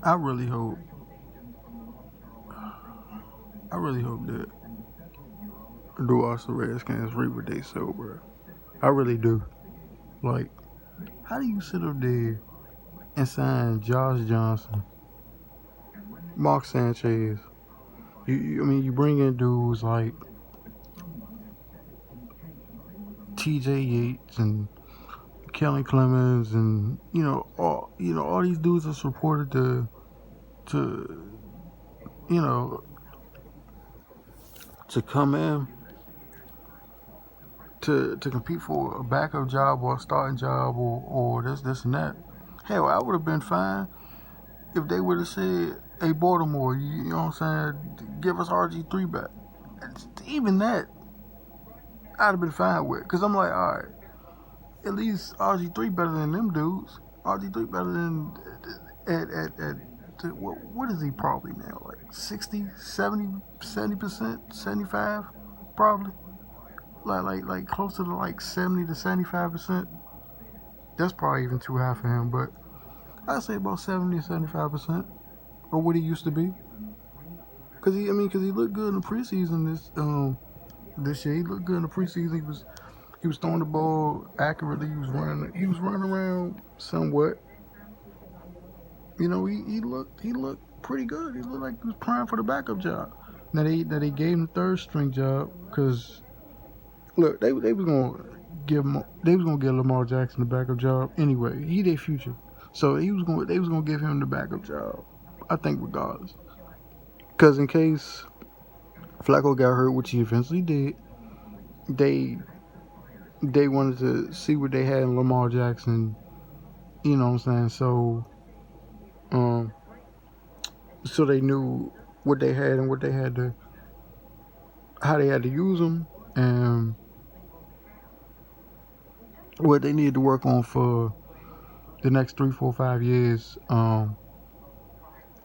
I really hope. I really hope that the Washington Redskins reap what they sow, bro. I really do. Like, how do you sit up there and sign Josh Johnson, Mark Sanchez? I mean, you bring in dudes like T.J. Yates and Kelly Clemens, and all these dudes are reported to you know to come in to compete for a backup job or a starting job or this and that. Hell, I would have been fine if they would have said, "Hey, Baltimore, you know what I'm saying? Give us RG3 back." Even that, I'd have been fine with, cause I'm like, all right, at least RG3 better than them dudes. RG3 better than at what is he probably now? Like 60, 70%, 75, probably. Like closer to like 70 to 75%. That's probably even too high for him, but I'd say about 70 to 75% of what he used to be. Cause he looked good in the preseason this year. He looked good in the preseason. He was throwing the ball accurately. He was running around somewhat. He looked pretty good. He looked like he was primed for the backup job. Now they gave him the third string job because look, they was gonna give Lamar Jackson the backup job anyway. He their future, so they was gonna give him the backup job. I think regardless, because in case Flacco got hurt, which he eventually did, they they wanted to see what they had in Lamar Jackson. You know what I'm saying? Um, so they knew what they had and what they had to, how they had to use them, and what they needed to work on for the next 3, 4, 5 years,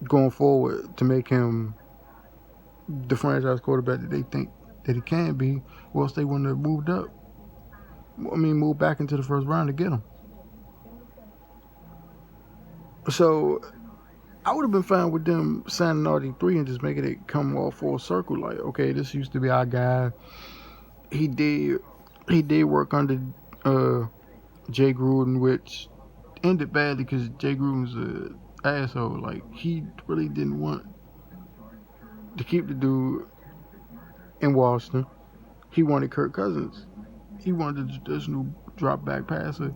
going forward to make him the franchise quarterback that they think that he can be. Or else they wouldn't have moved up. I mean, moved back into the first round to get him. So I would have been fine with them signing RG3 and just making it come all full circle. Like, okay, this used to be our guy. He did he did work under uh, Jay Gruden, which ended badly because Jay Gruden was an asshole. Like, he really didn't want to keep the dude in Washington. He wanted Kirk Cousins. He wanted the traditional drop back passer,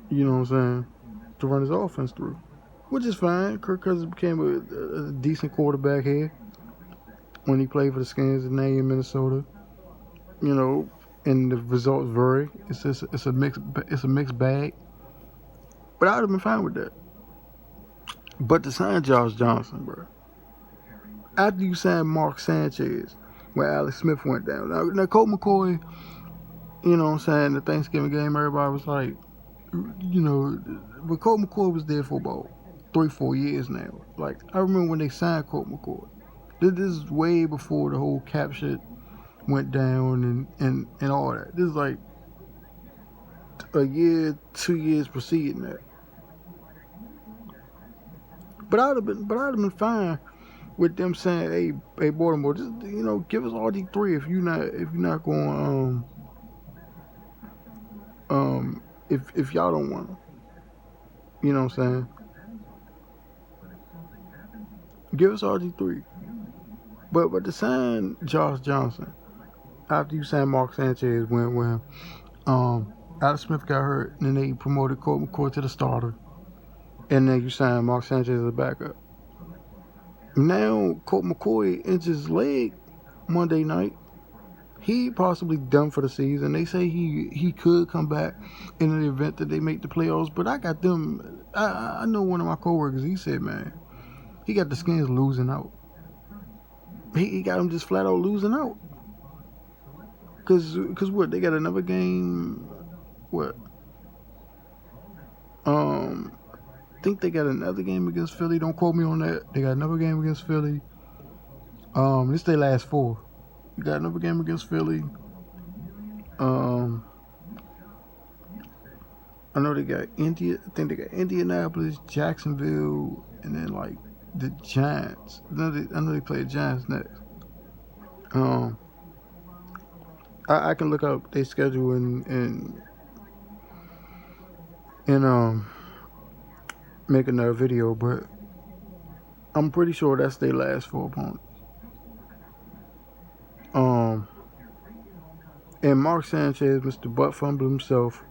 you know what I'm saying, to run his offense through, which is fine. Kirk Cousins became a decent quarterback here when he played for the Skins and now in Minnesota. You know, and the results vary. It's a mixed bag. But I would have been fine with that. But to sign Josh Johnson, bro, after you signed Mark Sanchez, when Alex Smith went down. Now Colt McCoy, you know what I'm saying, the Thanksgiving game, everybody was like, but Colt McCoy was there for about 3, 4 years now. Like, I remember when they signed Colt McCoy. This is way before the whole cap shit went down and all that. This is like a year, 2 years preceding that. But I'd have been fine with them saying, hey, Baltimore, just give us RG3 if you're not going if y'all don't want to. You know what I'm saying? Give us RG3. But to sign Josh Johnson after you signed Mark Sanchez when Alex Smith got hurt and then they promoted Colt McCoy to the starter and then you signed Mark Sanchez as a backup. Now Colt McCoy injures his leg Monday night. He possibly done for the season. They say he could come back in the event that they make the playoffs. But I got them. I know one of my coworkers. He said, man, he got the Skins losing out. He got them just flat out losing out. Cause what, they got another game. What? I think they got another game against Philly. Don't quote me on that. They got another game against Philly. This their last 4. You got another game against Philly. I know they got India. I think they got Indianapolis, Jacksonville, and then like the Giants. I know they play the Giants next. Um, I can look up their schedule and make another video, but I'm pretty sure that's their last four opponents. And Mark Sanchez, Mr. Butt Fumble himself,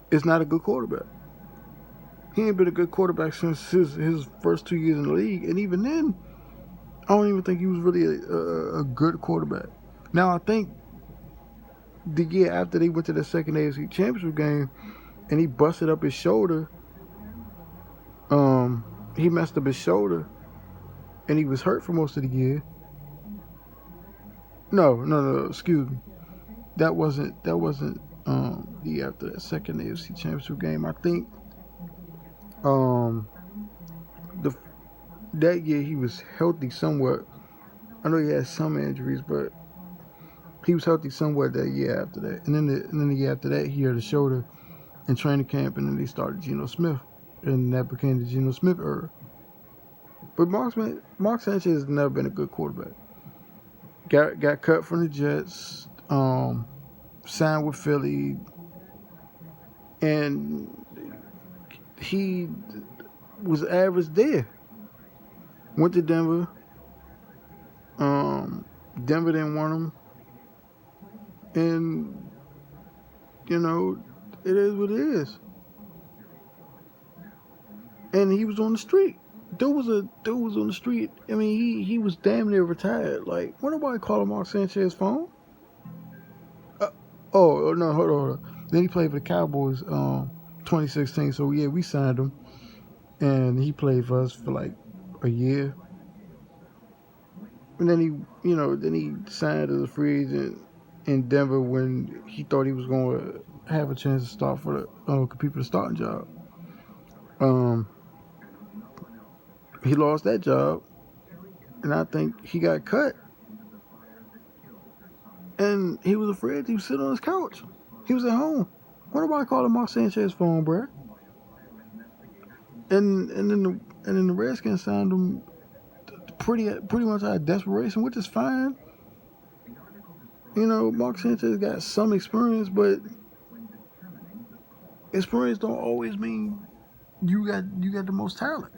is not a good quarterback. He ain't been a good quarterback since his first 2 years in the league, and even then, I don't even think he was really a good quarterback. Now, I think the year after they went to the second AFC Championship game, and he busted up his shoulder, he messed up his shoulder, and he was hurt for most of the year. No, excuse me. That wasn't the year after that second AFC Championship game. I think the that year he was healthy somewhat. I know he had some injuries, but he was healthy somewhat that year after that. And then the year after that, he hurt his shoulder in training camp, and then they started Geno Smith, and that became the Geno Smith era. But Mark Sanchez has never been a good quarterback. Got cut from the Jets, signed with Philly, and he was average there. Went to Denver. Denver didn't want him, and it is what it is. And he was on the street. Dude was on the street. I mean, he was damn near retired. Like, what nobody calling Mark Sanchez phone? Oh no, hold on. Then he played for the Cowboys, 2016. So yeah, we signed him, and he played for us for like a year. And then he signed as a free agent in Denver when he thought he was going to have a chance to start for the compete for the starting job. He lost that job, and I think he got cut. And he was afraid to sit on his couch. He was at home. What nobody calling Mark Sanchez phone, bruh? And then the Redskins signed him pretty much out of desperation, which is fine. Mark Sanchez got some experience, but experience don't always mean you got the most talent.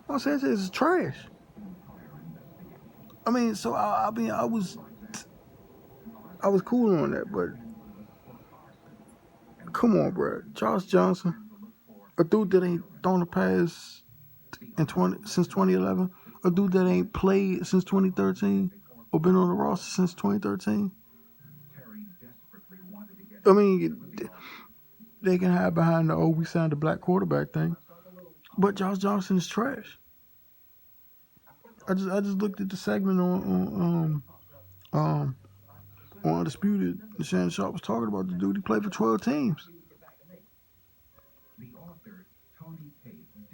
Mark Sanchez is trash. I mean, so I was cool on that, but come on, bro. Josh Johnson, a dude that ain't thrown a pass since 2011, a dude that ain't played since 2013 or been on the roster since 2013. I mean, they can hide behind the we signed a black quarterback thing, but Josh Johnson is trash. I just looked at the segment on Undisputed. Shannon Sharp was talking about the dude. He played for 12 teams.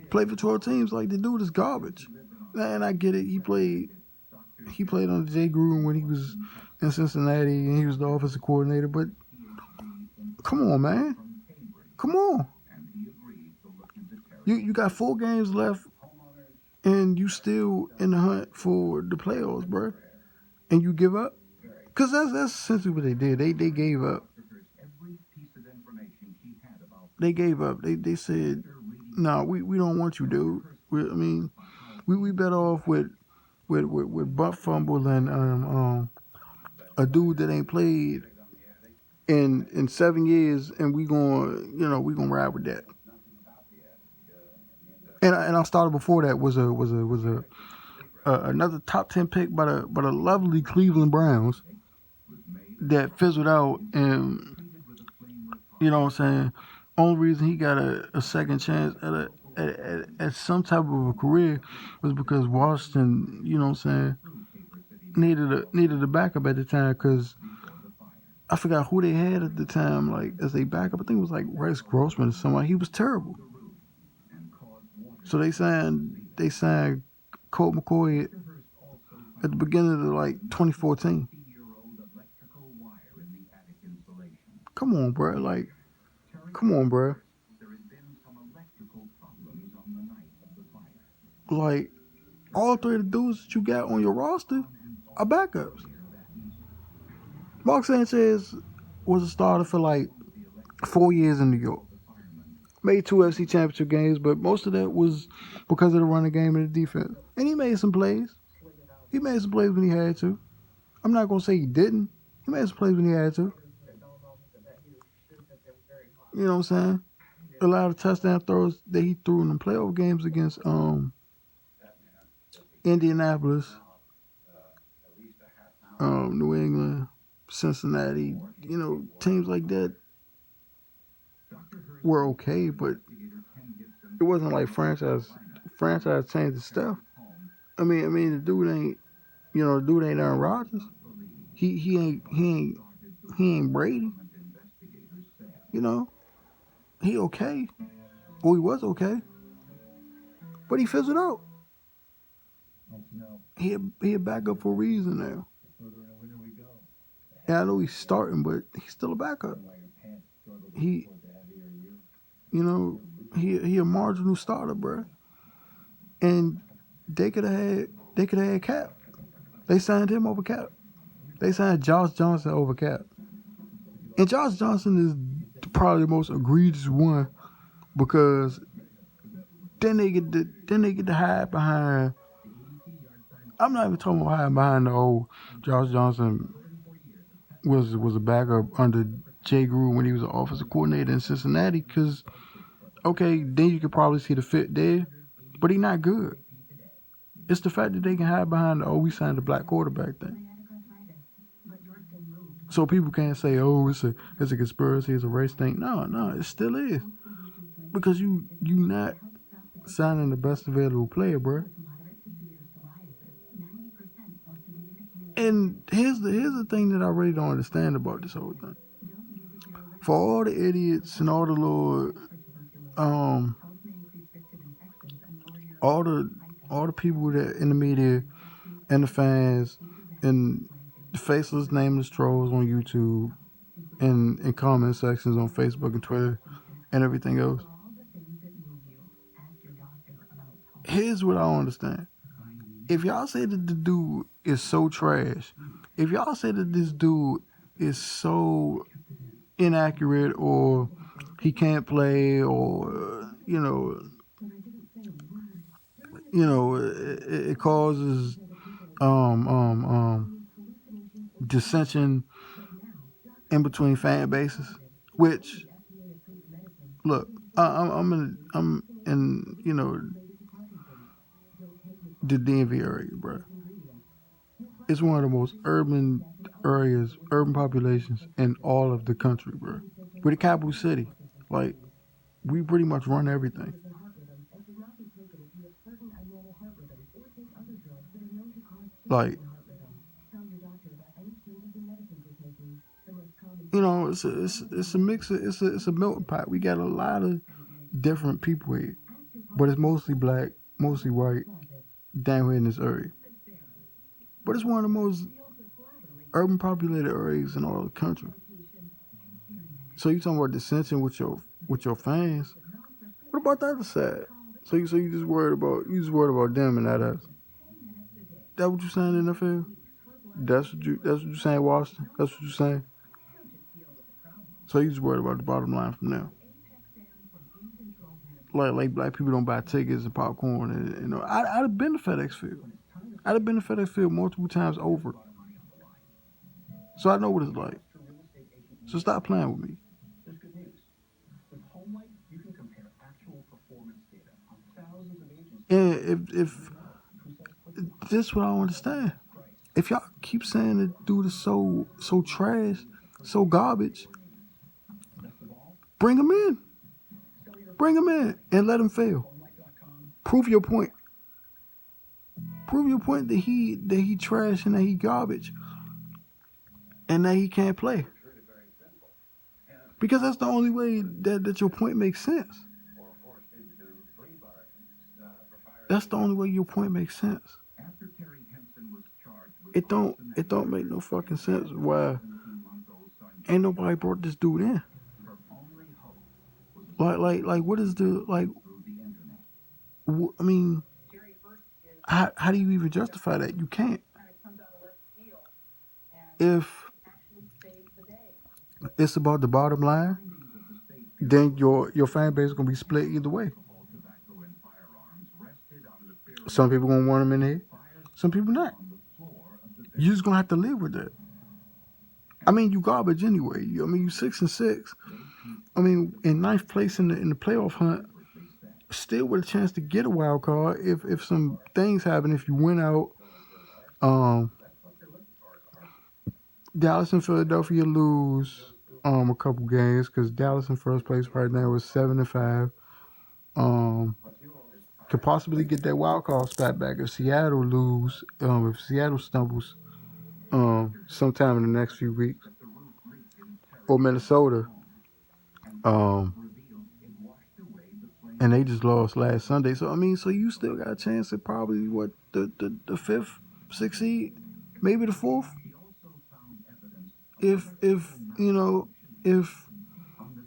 Played for 12 teams. Like, the dude is garbage. And I get it. He played under Jay Gruden when he was in Cincinnati, and he was the offensive coordinator. But come on, man. Come on. You got 4 games left, and you still in the hunt for the playoffs, bro. And you give up? Because that's essentially what they did. They gave up. They gave up. They said, "No, we don't want you, dude. We better off with butt fumble and a dude that ain't played in 7 years, and we gonna ride with that." And I started before that was another top 10 pick by the lovely Cleveland Browns that fizzled out, and you know what I'm saying. Only reason he got a second chance at some type of a career was because Washington, you know what I'm saying, needed a backup at the time, because I forgot who they had at the time, like, as a backup. I think it was like Rex Grossman or somebody. He was terrible. So they signed Colt McCoy at the beginning of 2014. Come on, bro. Like, Come on, bro. Like, all three of the dudes that you got on your roster are backups. Mark Sanchez was a starter for like 4 years in New York. Made two FC championship games, but most of that was because of the running game and the defense. And he made some plays. He made some plays when he had to. I'm not gonna say he didn't. He made some plays when he had to. You know what I'm saying? A lot of touchdown throws that he threw in the playoff games against Indianapolis, New England, Cincinnati, teams like that were okay, but it wasn't like franchise changing stuff. I mean, the dude ain't Aaron Rodgers. He ain't Brady. You know, he okay. Well, he was okay, but he fizzled out. He a backup for a reason now. And I know he's starting, but he's still a backup. He, he a marginal starter, bro. And they could have had Cap. They signed him over Cap. They signed Josh Johnson over Cap. And Josh Johnson is probably the most egregious one because then they get to hide behind. I'm not even talking about hiding behind the old Josh Johnson was a backup under Jay Gruden when he was an offensive coordinator in Cincinnati. Because okay, then you could probably see the fit there, but he's not good. It's the fact that they can hide behind the we signed a black quarterback thing. So people can't say, it's a conspiracy, it's a race thing. No, it still is. Because you not signing the best available player, bro. And here's the thing that I really don't understand about this whole thing. For all the idiots and all the little all the people that in the media and the fans and the faceless, nameless trolls on YouTube and in comment sections on Facebook and Twitter and everything else. Here's what I don't understand. If y'all say that the dude is so trash, if y'all say that this dude is so inaccurate or he can't play or it causes dissension in between fan bases, which look, I'm in the DMV area, bro. It's one of the most urban areas, urban populations in all of the country, bro. We're the capital city. Like, we pretty much run everything. Like, it's a mix. It's a melting pot. We got a lot of different people here, but it's mostly black, mostly white, down here in this area. But it's one of the most urban populated areas in all the country. So you talking about dissension with your fans? What about the other side? So you just worried about them and not us. That what you saying in the field? That's what you saying, Washington? That's what you saying? So you just worried about the bottom line from them. Like black people don't buy tickets and popcorn and I'd have been to FedEx Field. I'd have been to FedEx Field multiple times over. So I know what it's like. So stop playing with me. And if this is what I don't understand. If y'all keep saying that dude is so trash, so garbage, bring him in. Bring him in and let him fail. Prove your point. Prove your point that he trash and that he garbage and that he can't play. Because that's the only way that your point makes sense. That's the only way your point makes sense. It don't make no fucking sense why ain't nobody brought this dude in. Like, what is the like? I mean, how do you even justify that? You can't. If it's about the bottom line, then your fan base is gonna be split either way. Some people gonna want him in there, some people not. You just gonna have to live with that. I mean, you garbage anyway. I mean, you 6-6. I mean, in ninth place in the playoff hunt, still with a chance to get a wild card if some things happen. If you win out, um, Dallas and Philadelphia lose a couple games because Dallas in first place right now is 7-5. Um, could possibly get that wild card spot back if Seattle lose. If Seattle stumbles sometime in the next few weeks, or Minnesota. Um, and they just lost last Sunday. So I mean, so you still got a chance at probably what the fifth, sixth seed, maybe the fourth. If you know if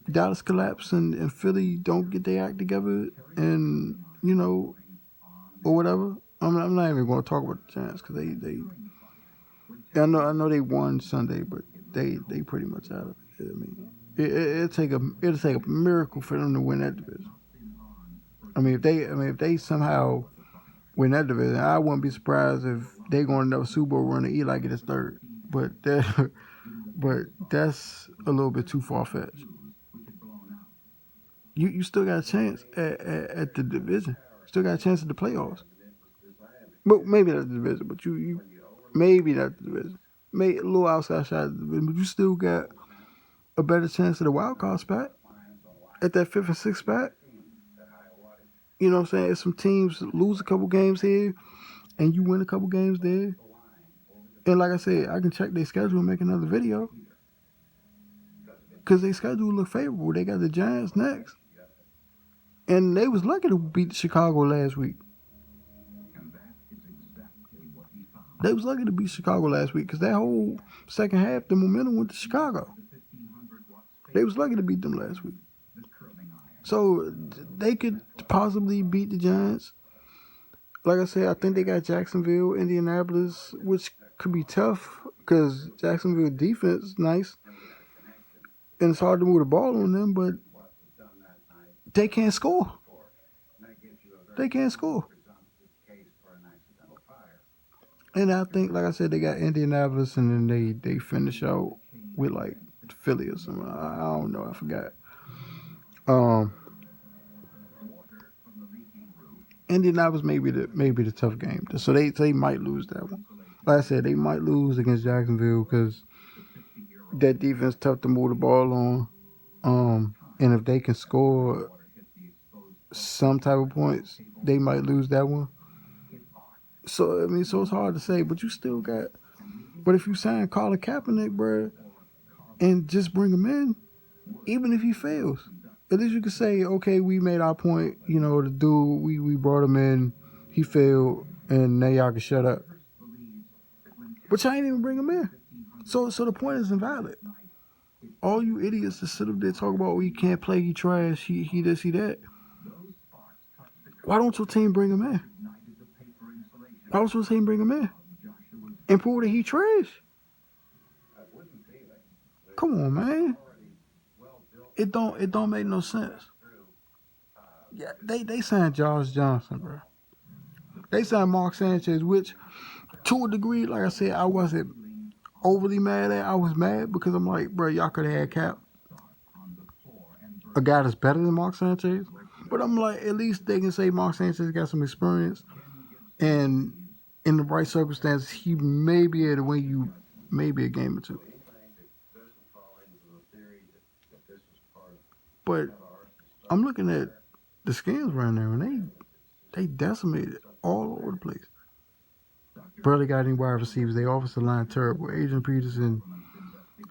Dallas collapse and Philly don't get their act together and or whatever. I'm not even going to talk about the Giants because they I know they won Sunday, but they pretty much out of it. I mean, it'll take a miracle for them to win that division. I mean, if they somehow win that division, I wouldn't be surprised if they go on another Super Bowl run and Eli get his third. But that's a little bit too far fetched. You still got a chance at the division. Still got a chance at the playoffs. But maybe not the division. But you maybe not the division. Maybe a little outside shot of the division. But you still got a better chance at the wild card spot at that fifth and sixth spot. You know what I'm saying? If some teams lose a couple games here and you win a couple games there, and like I said, I can check their schedule and make another video because their schedule look favorable. They got the Giants next, and they was lucky to beat Chicago last week. They was lucky to beat Chicago last week because that whole second half, the momentum went to Chicago. They was lucky to beat them last week. So they could possibly beat the Giants. Like I said, I think they got Jacksonville, Indianapolis, which could be tough because Jacksonville defense is nice. And it's hard to move the ball on them, but they can't score. They can't score. And I think, like I said, they got Indianapolis, and then they finish out with like Philly or something. I don't know. I forgot. Indianapolis may be the tough game. So they might lose that one. Like I said, they might lose against Jacksonville because that defense tough to move the ball on. And if they can score some type of points, they might lose that one. So I mean, so it's hard to say, but you still got. But if you sign Colin Kaepernick, bro, and just bring him in, even if he fails, at least you can say, okay, we made our point. You know, the dude, we brought him in, he failed, and now y'all can shut up. But y'all ain't even bring him in. So the point is invalid. All you idiots that sit up there talk about, he can't play, he trash, he this, he that. Why don't your team bring him in? Why don't your team bring him in? And prove that he trash? Come on, man. It don't make no sense. Yeah, they signed Josh Johnson, bro. They signed Mark Sanchez, which to a degree, like I said, I wasn't overly mad at. I was mad because I'm like, bro, y'all could have had Cap, a guy that's better than Mark Sanchez. But I'm like, at least they can say Mark Sanchez got some experience, and in the right circumstances, he may be able to win you maybe a game or two. But I'm looking at the Skins right now, and they decimated all over the place. Barely got any wide receivers. They offensive line terrible. Adrian Peterson,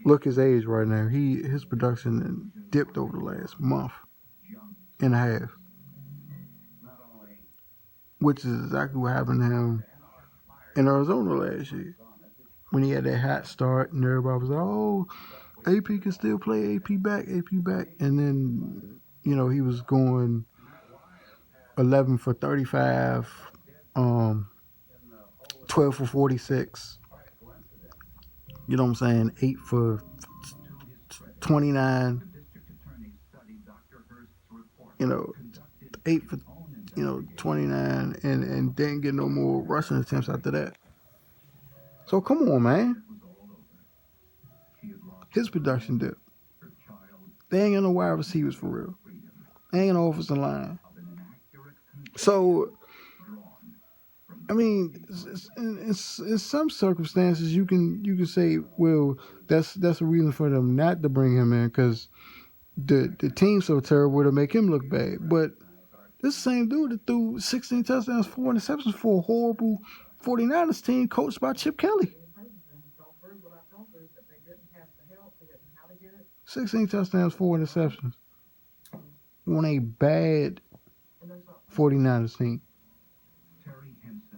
look his age right now. His production dipped over the last month and a half, which is exactly what happened to him in Arizona last year when he had that hot start and everybody was like, oh, AP can still play, AP back, and then he was going 11 for 35, um, 12 for 46. You know what I'm saying? 8 for 29. You know, 8 for 29, and didn't get no more rushing attempts after that. So come on, man. His production dipped. They ain't got no wide receivers for real. They ain't got no offensive line. So, I mean, in some circumstances, you can say, well, that's a reason for them not to bring him in because the team's so terrible to make him look bad. But this same dude that threw 16 touchdowns, 4 interceptions for a horrible 49ers team coached by Chip Kelly. 16 touchdowns, 4 interceptions on a bad 49ers team.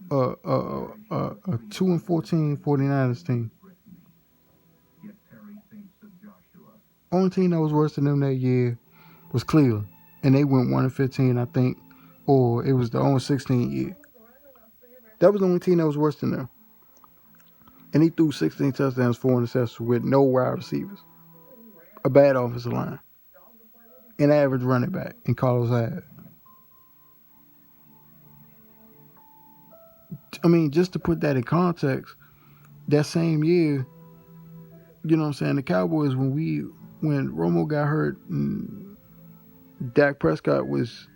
A 2-14 49ers team. Only team that was worse than them that year was Cleveland, and they went 1-15, I think, or it was the 0-16 year. That was the only team that was worse than them. And he threw 16 touchdowns, 4 interceptions with no wide receivers, a bad offensive line, an average running back in Carlos Hyde. I mean, just to put that in context, that same year, you know what I'm saying, the Cowboys, when Romo got hurt and Dak Prescott was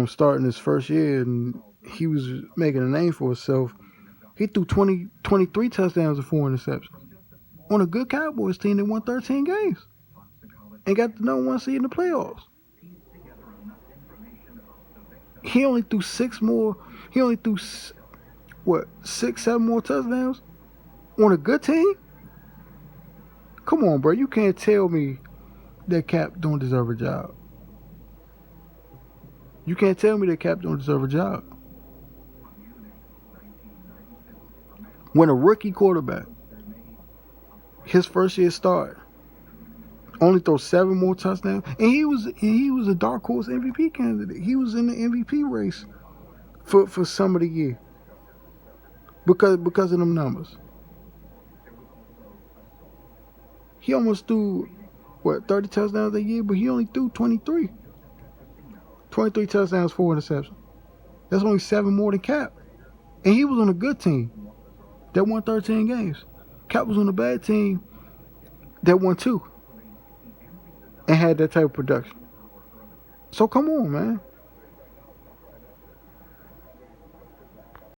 starting his first year and he was making a name for himself, he threw 23 touchdowns and 4 interceptions on a good Cowboys team that won 13 games and got the number 1 seed in the playoffs. He only threw 6, 7 more touchdowns on a good team? Come on, bro. You can't tell me that Cap don't deserve a job. You can't tell me that Cap don't deserve a job. When a rookie quarterback, his first year start, only throw 7 more touchdowns, and he was a dark horse MVP candidate. He was in the MVP race for some of the year because of them numbers. He almost threw 30 touchdowns a year, but he only threw 23. 23 touchdowns, 4 interceptions. That's only 7 more than Cap, and he was on a good team that won 13 games. Cap was on a bad team that won 2 and had that type of production. So come on, man.